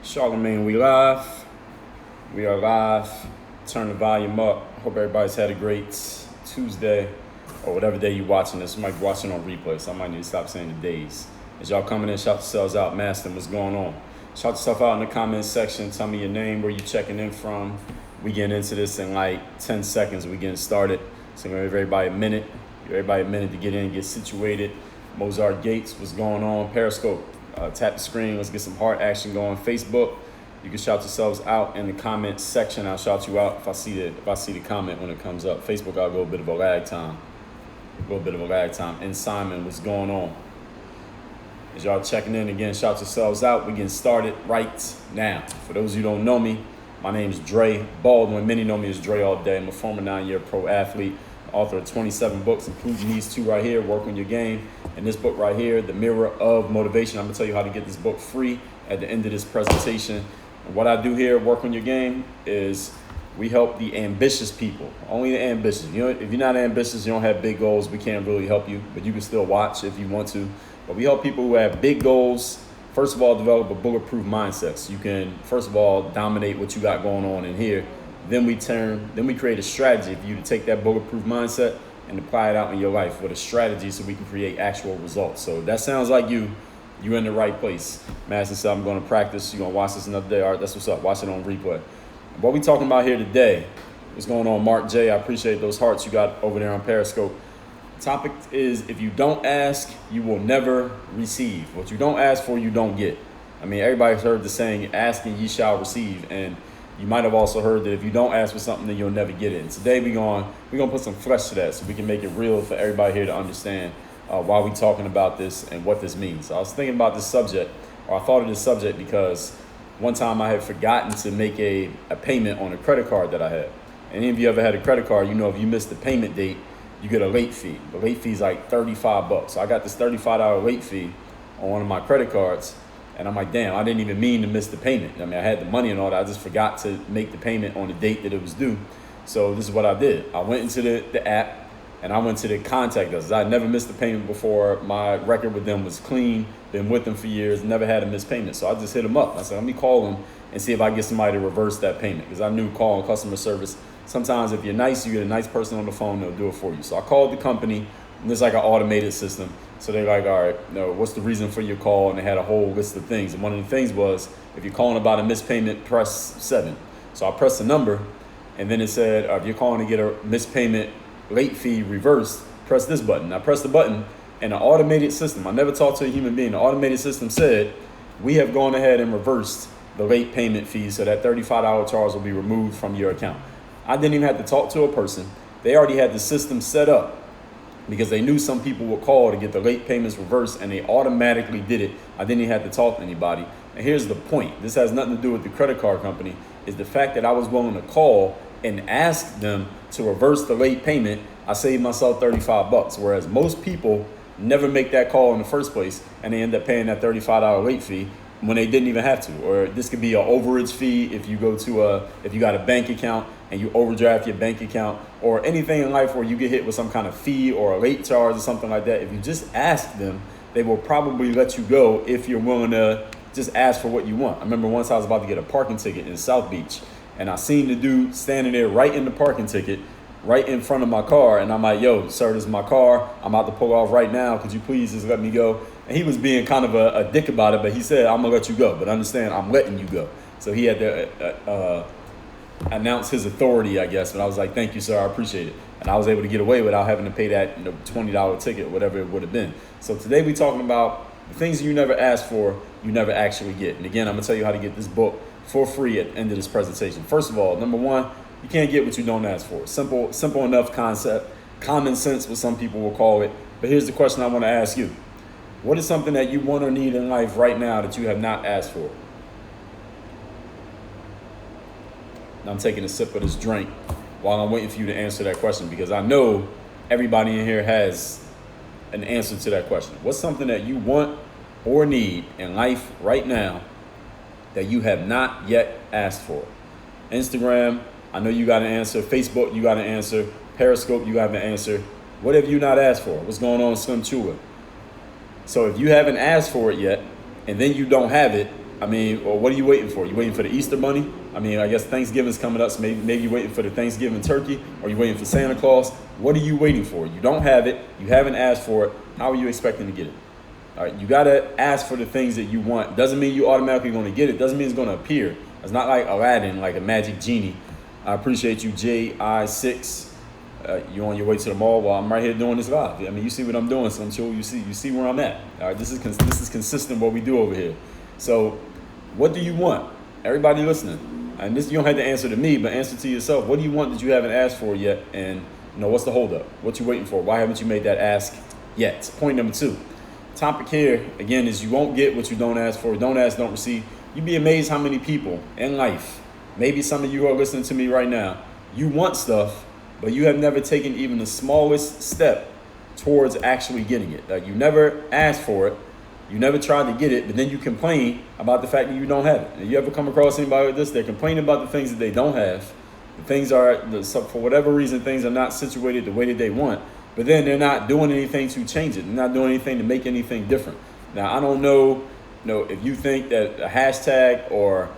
Charlemagne, we live. We are live. Turn the volume up. Hope everybody's had a great Tuesday or whatever day you're watching this. You might be watching on replay, so I might need to stop saying the days. As y'all coming in, shout yourselves out. Maston, what's going on? Shout yourself out in the comments section. Tell me your name, where you checking in from. We getting into this in like 10 seconds. We getting started. So I'm gonna give everybody a minute. Give everybody a minute to get in, get situated. Mozart Gates, what's going on? Periscope. Tap the screen. Let's get some heart action going. Facebook, you can shout yourselves out in the comments section. I'll shout you out if I see the comment when it comes up. Facebook, I'll go a bit of a lag time. And Simon, what's going on? As y'all checking in again, shout yourselves out. We're getting started right now. For those of you who don't know me, my name is Dre Baldwin. Many know me as Dre all day. I'm a former 9-year pro athlete, author of 27 books, including these two right here, Work on Your Game, and this book right here, The Mirror of Motivation. I'm going to tell you how to get this book free at the end of this presentation. And what I do here, Work on Your Game, is we help the ambitious people, only the ambitious. You know, if you're not ambitious, you don't have big goals, we can't really help you, but you can still watch if you want to. But we help people who have big goals, first of all, develop a bulletproof mindset. So you can, first of all, dominate what you got going on in here. Then we create a strategy for you to take that bulletproof mindset and apply it out in your life with a strategy so we can create actual results. So that sounds like you're in the right place. Madison said, I'm going to practice. You're going to watch this another day. All right, that's what's up. Watch it on replay. What we talking about here today, what's going on, Mark J? I appreciate those hearts you got over there on Periscope. Topic is, if you don't ask, you will never receive. What you don't ask for, you don't get. I mean, everybody's heard the saying, asking ye shall receive. And you might have also heard that if you don't ask for something, then you'll never get it. And today we're gonna put some flesh to that so we can make it real for everybody here to understand why we're talking about this and what this means. So I was thinking about this subject, or I thought of this subject because one time I had forgotten to make a payment on a credit card that I had. Any of you ever had a credit card, you know if you miss the payment date, you get a late fee. The late fee is like $35. So I got this $35 late fee on one of my credit cards. And I'm like, damn, I didn't even mean to miss the payment. I mean, I had the money and all that. I just forgot to make the payment on the date that it was due. So this is what I did. I went into the app and I went to the contact us. I never missed a payment before. My record with them was clean. Been with them for years. Never had a missed payment. So I just hit them up. I said, let me call them and see if I can get somebody to reverse that payment. Because I knew calling customer service, sometimes if you're nice, you get a nice person on the phone, they'll do it for you. So I called the company. And it's like an automated system. So they're like, all right, no, what's the reason for your call? And they had a whole list of things. And one of the things was, if you're calling about a missed payment, press 7. So I pressed the number, and then it said, if you're calling to get a missed payment late fee reversed, press this button. I pressed the button, and the automated system, I never talked to a human being, the automated system said, we have gone ahead and reversed the late payment fee, so that $35 charge will be removed from your account. I didn't even have to talk to a person. They already had the system set up, because they knew some people would call to get the late payments reversed, and they automatically did it. I didn't even have to talk to anybody. And here's the point. This has nothing to do with the credit card company. Is the fact that I was willing to call and ask them to reverse the late payment. I saved myself $35, whereas most people never make that call in the first place, and they end up paying that $35 late fee when they didn't even have to. Or this could be an overage fee if you go to if you got a bank account and you overdraft your bank account, or anything in life where you get hit with some kind of fee or a late charge or something like that. If you just ask them, they will probably let you go if you're willing to just ask for what you want. I remember once I was about to get a parking ticket in South Beach, and I seen the dude standing there right in the parking ticket, right in front of my car, and I'm like, yo, sir, this is my car. I'm about to pull off right now. Could you please just let me go? And he was being kind of a dick about it, but he said, I'm gonna let you go, but understand, I'm letting you go. So he had to announce his authority, I guess, but I was like, thank you, sir, I appreciate it. And I was able to get away without having to pay that $20 ticket, whatever it would have been. So today we're talking about the things you never ask for, you never actually get. And again, I'm gonna tell you how to get this book for free at the end of this presentation. First of all, number one, you can't get what you don't ask for. Simple enough concept, common sense, what some people will call it. But here's the question I want to ask you. What is something that you want or need in life right now that you have not asked for? Now I'm taking a sip of this drink while I'm waiting for you to answer that question, because I know everybody in here has an answer to that question. What's something that you want or need in life right now that you have not yet asked for? Instagram, I know you got an answer. Facebook, you got an answer. Periscope, you got an answer. What have you not asked for? What's going on, Slim Chua? So if you haven't asked for it yet, and then you don't have it, I mean, well, what are you waiting for? You waiting for the Easter Bunny? I mean, I guess Thanksgiving's coming up, so maybe you're waiting for the Thanksgiving turkey, or you're waiting for Santa Claus. What are you waiting for? You don't have it. You haven't asked for it. How are you expecting to get it? All right, you got to ask for the things that you want. Doesn't mean you automatically going to get it. Doesn't mean it's going to appear. It's not like Aladdin, like a magic genie. I appreciate you, JI6. You on your way to the mall? Well, I'm right here doing this live. I mean, you see what I'm doing, so I'm sure you see where I'm at. All right, this is consistent what we do over here. So, what do you want? Everybody listening, and this you don't have to answer to me, but answer to yourself. What do you want that you haven't asked for yet? And what's the holdup? What you waiting for? Why haven't you made that ask yet? Point number 2. Topic here again is you won't get what you don't ask for. Don't ask, don't receive. You'd be amazed how many people in life, maybe some of you are listening to me right now, you want stuff, but you have never taken even the smallest step towards actually getting it. Like you never asked for it, you never tried to get it, but then you complain about the fact that you don't have it. And you ever come across anybody like this? They're complaining about the things that they don't have. The things for whatever reason, things are not situated the way that they want, but then they're not doing anything to change it. They're not doing anything to make anything different. Now, I don't know, if you think that a hashtag or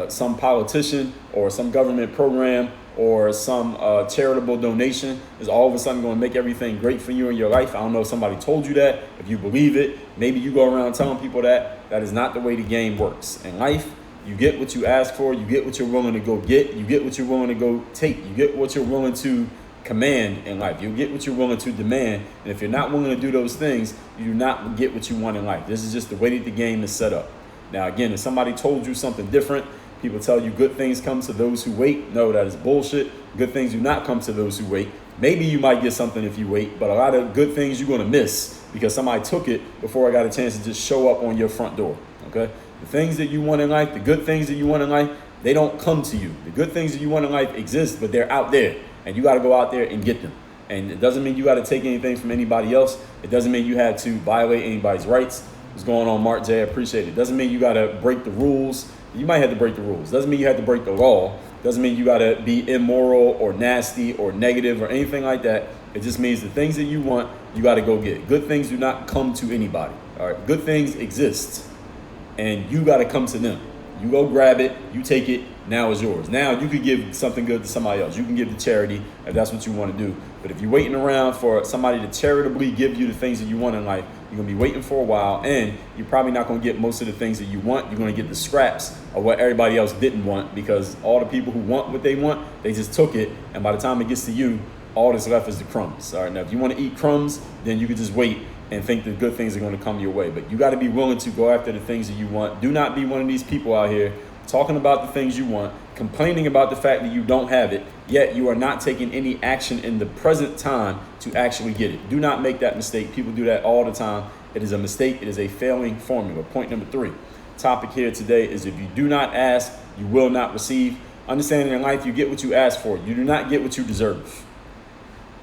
some politician or some government program or some charitable donation is all of a sudden going to make everything great for you in your life. I don't know if somebody told you that. If you believe it, maybe you go around telling people that. That is not the way the game works. In life, you get what you ask for. You get what you're willing to go get. You get what you're willing to go take. You get what you're willing to command in life. You get what you're willing to demand. And if you're not willing to do those things, you do not get what you want in life. This is just the way that the game is set up. Now, again, if somebody told you something different, people tell you good things come to those who wait. No, that is bullshit. Good things do not come to those who wait. Maybe you might get something if you wait, but a lot of good things you're going to miss because somebody took it before I got a chance to just show up on your front door. Okay? The things that you want in life, the good things that you want in life, they don't come to you. The good things that you want in life exist, but they're out there, and you got to go out there and get them. And it doesn't mean you got to take anything from anybody else. It doesn't mean you have to violate anybody's rights. What's going on, Mark J? I appreciate it. Doesn't mean you got to break the rules. You might have to break the rules. Doesn't mean you have to break the law. Doesn't mean you got to be immoral or nasty or negative or anything like that. It just means the things that you want, you got to go get. Good things do not come to anybody. All right. Good things exist, and you got to come to them. You go grab it. You take it. Now it's yours. Now you could give something good to somebody else. You can give to charity if that's what you want to do. But if you're waiting around for somebody to charitably give you the things that you want in life, you're going to be waiting for a while, and you're probably not going to get most of the things that you want. You're going to get the scraps of what everybody else didn't want, because all the people who want what they want, they just took it, and by the time it gets to you, all that's left is the crumbs. All right, now if you want to eat crumbs, then you can just wait and think that good things are going to come your way. But you got to be willing to go after the things that you want. Do not be one of these people out here talking about the things you want, complaining about the fact that you don't have it, yet you are not taking any action in the present time to actually get it. Do not make that mistake. People do that all the time. It is a mistake. It is a failing formula. Point number 3. Topic here today is if you do not ask, you will not receive. Understanding in life, you get what you ask for. You do not get what you deserve.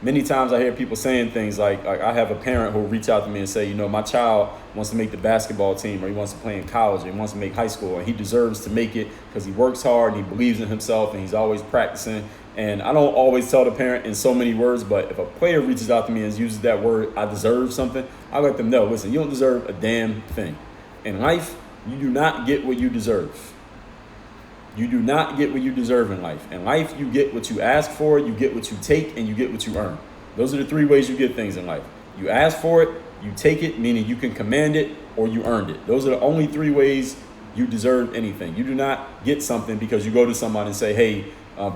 Many times I hear people saying things like I have a parent who will reach out to me and say, my child wants to make the basketball team, or he wants to play in college, or he wants to make high school, and he deserves to make it because he works hard and he believes in himself and he's always practicing. And I don't always tell the parent in so many words, but if a player reaches out to me and uses that word, I deserve something, I let them know, listen, you don't deserve a damn thing. In life, you do not get what you deserve. You do not get what you deserve in life. In life, you get what you ask for, you get what you take, and you get what you earn. Those are the 3 ways you get things in life. You ask for it, you take it, meaning you can command it, or you earned it. Those are the only 3 ways you deserve anything. You do not get something because you go to somebody and say, hey,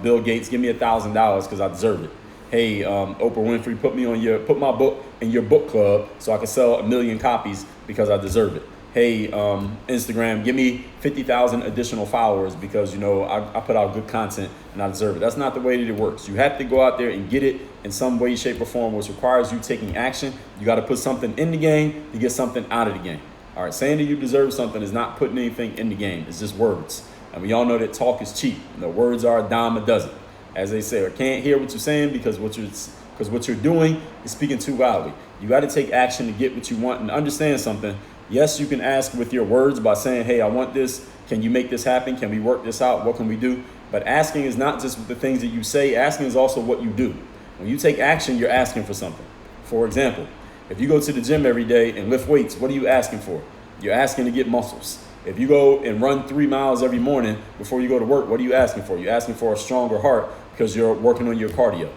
Bill Gates, give me $1,000 because I deserve it. Hey, Oprah Winfrey, put my book in your book club so I can sell 1 million copies because I deserve it. Hey, Instagram, give me 50,000 additional followers because, I put out good content and I deserve it. That's not the way that it works. You have to go out there and get it in some way, shape, or form, which requires you taking action. You got to put something in the game to get something out of the game. All right, saying that you deserve something is not putting anything in the game. It's just words. And we all know that talk is cheap. The words are a dime a dozen. As they say, I can't hear what you're saying because what you're doing is speaking too loudly. You got to take action to get what you want and understand something. Yes, you can ask with your words by saying, hey, I want this. Can you make this happen? Can we work this out? What can we do? But asking is not just the things that you say. Asking is also what you do. When you take action, you're asking for something. For example, if you go to the gym every day and lift weights, what are you asking for? You're asking to get muscles. If you go and run 3 miles every morning before you go to work, what are you asking for? You're asking for a stronger heart because you're working on your cardio.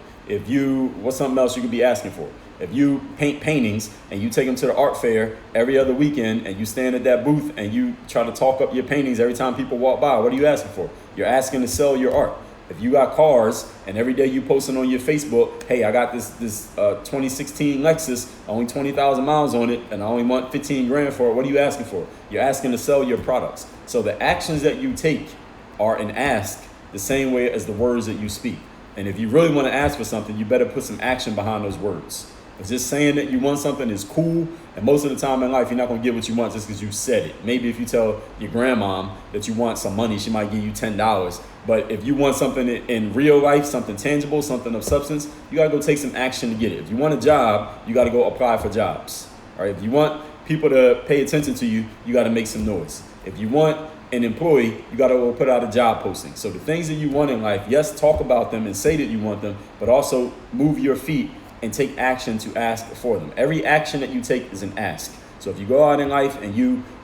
What's something else you could be asking for? If you paint paintings and you take them to the art fair every other weekend and you stand at that booth and you try to talk up your paintings every time people walk by, what are you asking for? You're asking to sell your art. If you got cars and every day you posting on your Facebook, hey, I got this 2016 Lexus, only 20,000 miles on it, and I only want 15 grand for it, what are you asking for? You're asking to sell your products. So the actions that you take are an ask the same way as the words that you speak. And if you really want to ask for something, you better put some action behind those words. It's just saying that you want something is cool, and most of the time in life, you're not going to get what you want just because you said it. Maybe if you tell your grandmom that you want some money, she might give you $10. But if you want something in real life, something tangible, something of substance, you got to go take some action to get it. If you want a job, you got to go apply for jobs. All right. If you want people to pay attention to you, you got to make some noise. If you want an employee, you got to go put out a job posting. So the things that you want in life, yes, talk about them and say that you want them, but also move your feet and take action to ask for them. Every action that you take is an ask. So if you go out in life and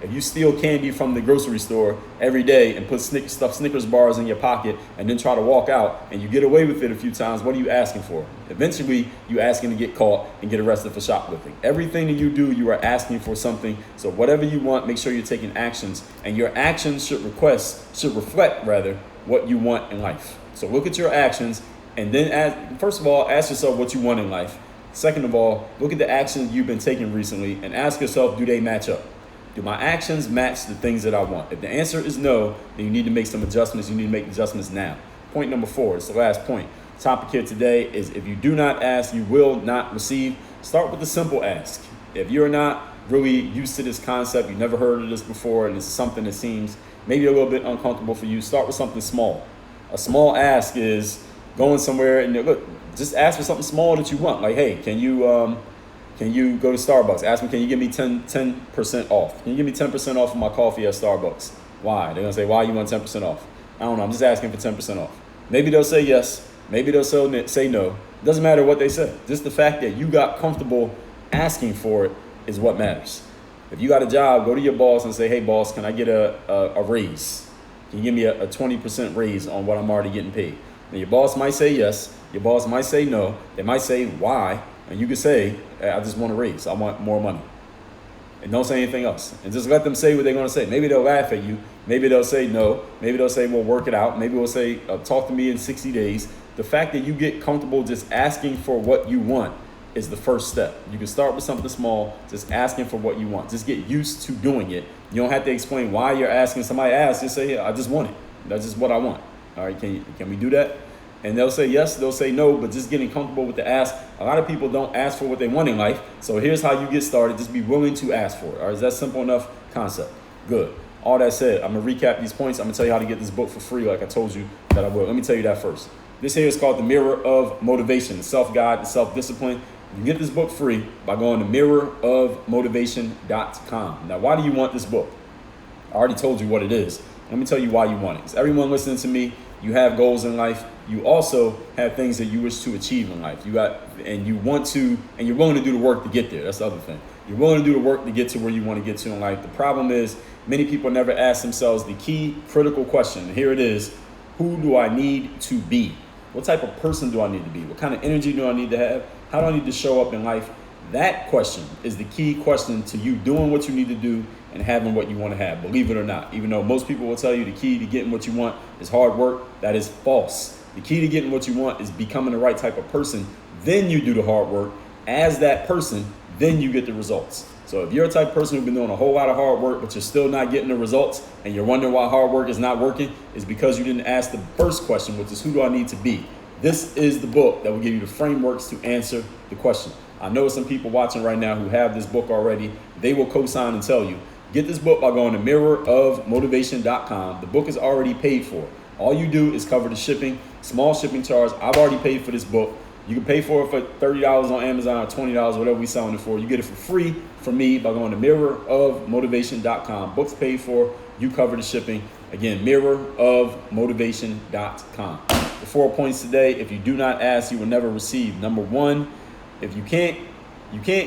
if you steal candy from the grocery store every day and put stuff Snickers bars in your pocket and then try to walk out and you get away with it a few times, what are you asking for? Eventually, you're asking to get caught and get arrested for shoplifting. Everything that you do, you are asking for something. So whatever you want, make sure you're taking actions, and your actions should reflect what you want in life. So look at your actions, and then first of all, ask yourself what you want in life. Second of all, look at the actions you've been taking recently and ask yourself, do they match up? Do my actions match the things that I want? If the answer is no, then you need to make some adjustments. You need to make adjustments now. Point number 4, it's the last point. Topic here today is if you do not ask, you will not receive. Start with the simple ask. If you're not really used to this concept, you've never heard of this before, and it's something that seems maybe a little bit uncomfortable for you, start with something small. A small ask is going somewhere and look, just ask for something small that you want. Like, hey, can you go to Starbucks? Ask them, can you give me 10% off? Can you give me 10% off of my coffee at Starbucks? Why? They're going to say, why you want 10% off? I don't know. I'm just asking for 10% off. Maybe they'll say yes. Maybe they'll say no. It doesn't matter what they say. Just the fact that you got comfortable asking for it is what matters. If you got a job, go to your boss and say, hey, boss, can I get a raise? Can you give me a 20% raise on what I'm already getting paid? And your boss might say yes. Your boss might say no. They might say why. And you could say, I just want a raise. I want more money. And don't say anything else. And just let them say what they're going to say. Maybe they'll laugh at you. Maybe they'll say no. Maybe they'll say, well, work it out. Maybe we'll say, talk to me in 60 days. The fact that you get comfortable just asking for what you want is the first step. You can start with something small, just asking for what you want. Just get used to doing it. You don't have to explain why you're asking. Somebody asks, just say, yeah, I just want it. That's just what I want. All right, can we do that? And they'll say yes, they'll say no, but just getting comfortable with the ask. A lot of people don't ask for what they want in life. So here's how you get started. Just be willing to ask for it. All right, is that simple enough concept? Good. All that said, I'm going to recap these points. I'm going to tell you how to get this book for free like I told you that I will. Let me tell you that first. This here is called The Mirror of Motivation, the self-guide, the self-discipline. You can get this book free by going to mirrorofmotivation.com. Now, why do you want this book? I already told you what it is. Let me tell you why you want it. Because everyone listening to me, you have goals in life. You also have things that you wish to achieve in life. You're willing to do the work to get there. That's the other thing. You're willing to do the work to get to where you want to get to in life. The problem is many people never ask themselves the key critical question. And here it is. Who do I need to be? What type of person do I need to be? What kind of energy do I need to have? How do I need to show up in life? That question is the key question to you doing what you need to do and having what you want to have, believe it or not. Even though most people will tell you the key to getting what you want is hard work, that is false. The key to getting what you want is becoming the right type of person. Then you do the hard work. As that person, then you get the results. So if you're a type of person who's been doing a whole lot of hard work, but you're still not getting the results, and you're wondering why hard work is not working, it's because you didn't ask the first question, which is who do I need to be? This is the book that will give you the frameworks to answer the question. I know some people watching right now who have this book already. They will co-sign and tell you, get this book by going to mirrorofmotivation.com. The book is already paid for. All you do is cover the shipping, small shipping charge. I've already paid for this book. You can pay for it for $30 on Amazon or $20, whatever we selling it for. You get it for free from me by going to mirrorofmotivation.com. Books paid for, you cover the shipping. Again, mirrorofmotivation.com. The 4 points today: if you do not ask, you will never receive. Number one, if you can't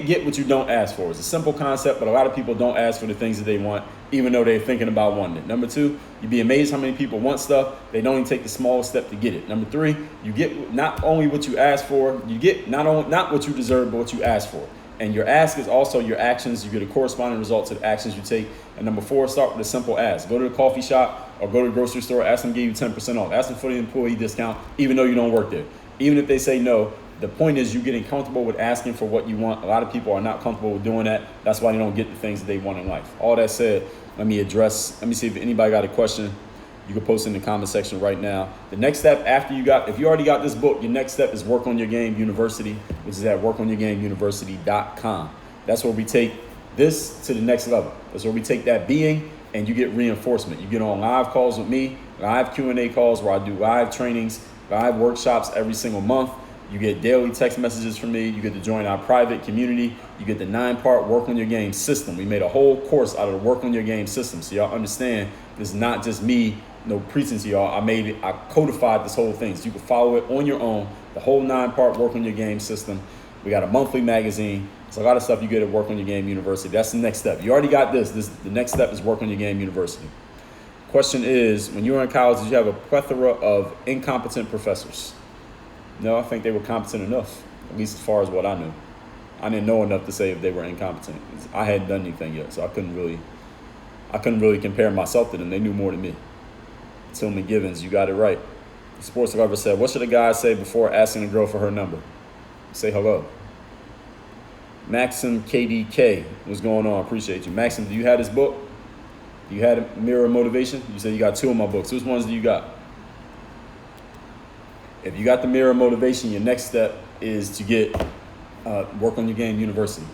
get what you don't ask for. It's a simple concept, but a lot of people don't ask for the things that they want, even though they're thinking about wanting it. Number two, you'd be amazed how many people want stuff. They don't even take the smallest step to get it. Number three, you get not only what you ask for, you get not what you deserve, but what you ask for. And your ask is also your actions. You get a corresponding result to the actions you take. And number four, start with a simple ask. Go to the coffee shop or go to the grocery store, ask them to give you 10% off. Ask them for the employee discount, even though you don't work there. Even if they say no, the point is you getting comfortable with asking for what you want. A lot of people are not comfortable with doing that. That's why they don't get the things that they want in life. All that said, let me see if anybody got a question. You can post in the comment section right now. The next step if you already got this book, your next step is Work on Your Game University, which is at workonyourgameuniversity.com. That's where we take this to the next level. That's where we take that being and you get reinforcement. You get on live calls with me, live Q&A calls where I do live trainings, live workshops every single month. You get daily text messages from me. You get to join our private community. You get the 9-part Work on Your Game system. We made a whole course out of the Work on Your Game system. So y'all understand this is not just me, preaching to y'all. I codified this whole thing. So you can follow it on your own. The whole 9-part Work on Your Game system. We got a monthly magazine. It's a lot of stuff you get at Work on Your Game University. That's the next step. You already got this. The next step is Work on Your Game University. Question is, when you were in college, did you have a plethora of incompetent professors? No, I think they were competent enough, at least as far as what I knew. I didn't know enough to say if they were incompetent. I hadn't done anything yet, so I couldn't really compare myself to them. They knew more than me. Tillman Givens, you got it right. Sports Lover said, what should a guy say before asking a girl for her number? Say hello. Maxim KDK, what's going on? Appreciate you. Maxim, do you have this book? Do you have Mirror Motivation? You said you got 2 of my books. Which ones do you got? If you got the Mirror Motivation, your next step is to get Work on Your Game University.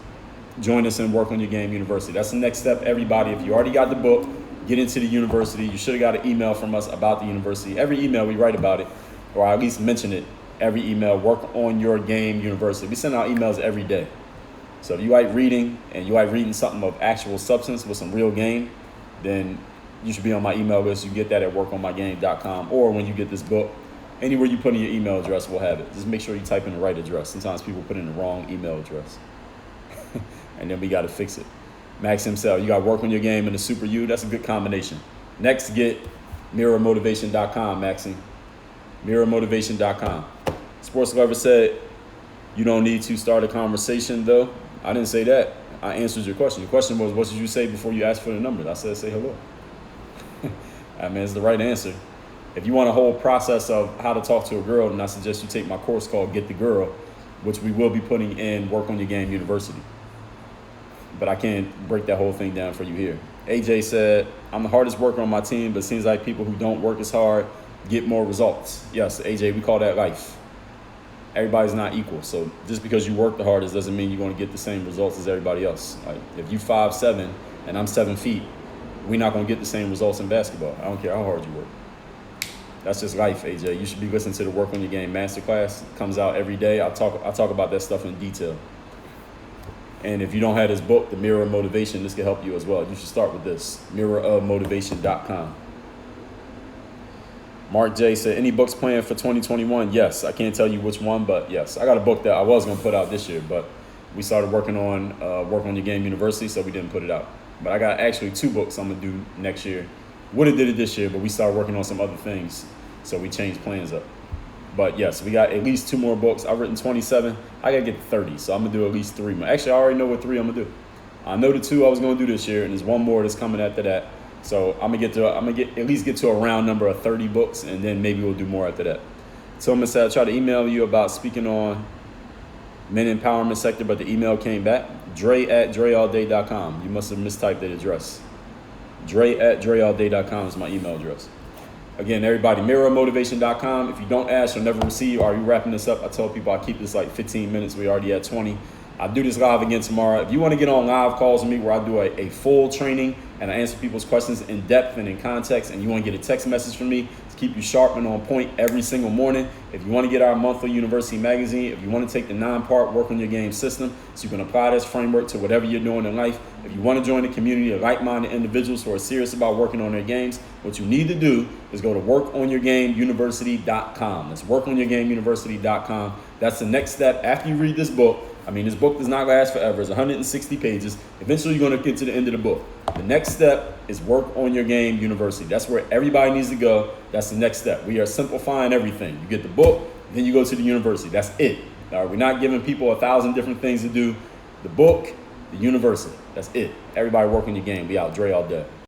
Join us in Work on Your Game University. That's the next step, everybody. If you already got the book, get into the university. You should have got an email from us about the university. Every email we write about it, or at least mention it. Every email, Work on Your Game University. We send out emails every day. So if you like reading and you like reading something of actual substance with some real game, then you should be on my email list. You get that at workonmygame.com, or when you get this book, anywhere you put in your email address, we'll have it. Just make sure you type in the right address. Sometimes people put in the wrong email address. And then we got to fix it. Max himself, you got Work on Your Game and the Super U. That's a good combination. Next, get mirrormotivation.com, Maxine. Mirrormotivation.com. Sports Lover said, you don't need to start a conversation, though. I didn't say that. I answered your question. Your question was, what should you say before you ask for the number? I said, say hello. I mean, it's the right answer. If you want a whole process of how to talk to a girl, then I suggest you take my course called Get the Girl, which we will be putting in Work on Your Game University. But I can't break that whole thing down for you here. AJ said, I'm the hardest worker on my team, but it seems like people who don't work as hard get more results. Yes, AJ, we call that life. Everybody's not equal. So just because you work the hardest doesn't mean you're going to get the same results as everybody else. Like if you 5'7" and I'm 7 feet, we're not going to get the same results in basketball. I don't care how hard you work. That's just life, AJ. You should be listening to the Work on Your Game Masterclass. It comes out every day. I talk about that stuff in detail. And if you don't have this book, The Mirror of Motivation, this can help you as well. You should start with this, mirrorofmotivation.com. Mark J said, any books planned for 2021? Yes. I can't tell you which one, but yes. I got a book that I was going to put out this year, but we started working on Work on Your Game University, so we didn't put it out. But I got actually 2 books I'm going to do next year. Would have did it this year, but we started working on some other things, so we changed plans up. But yes, we got at least 2 more books. I've written 27. I got to get to 30, so I'm going to do at least 3 more. Actually, I already know what 3 I'm going to do. I know the 2 I was going to do this year, and there's 1 more that's coming after that. So I'm gonna at least get to a round number of 30 books, and then maybe we'll do more after that. Tillman said, I tried to email you about speaking on men empowerment sector, but the email came back. Dre@dreallday.com. You must have mistyped that address. Dre@dreallday.com is my email address. Again, everybody, mirrormotivation.com. If you don't ask, you'll never receive. Are you wrapping this up? I tell people I keep this like 15 minutes. We already at 20. I'll do this live again tomorrow. If you want to get on live calls with me where I do a full training and I answer people's questions in depth and in context, and you want to get a text message from me to keep you sharp and on point every single morning, If you want to get our monthly university magazine, if you want to take the 9-part work on your game system so you can apply this framework to whatever you're doing in life, if you want to join a community of like-minded individuals who are serious about working on their games, what you need to do is go to workonyourgameuniversity.com. That's workonyourgameuniversity.com. That's the next step after you read this book. I mean, this book does not last forever. It's 160 pages. Eventually, you're going to get to the end of the book. The next step is Work on Your Game University. That's where everybody needs to go. That's the next step. We are simplifying everything. You get the book, then you go to the university. That's it. We're not giving people 1,000 different things to do. The book, the university. That's it. Everybody work on your game. We out. Dre all day.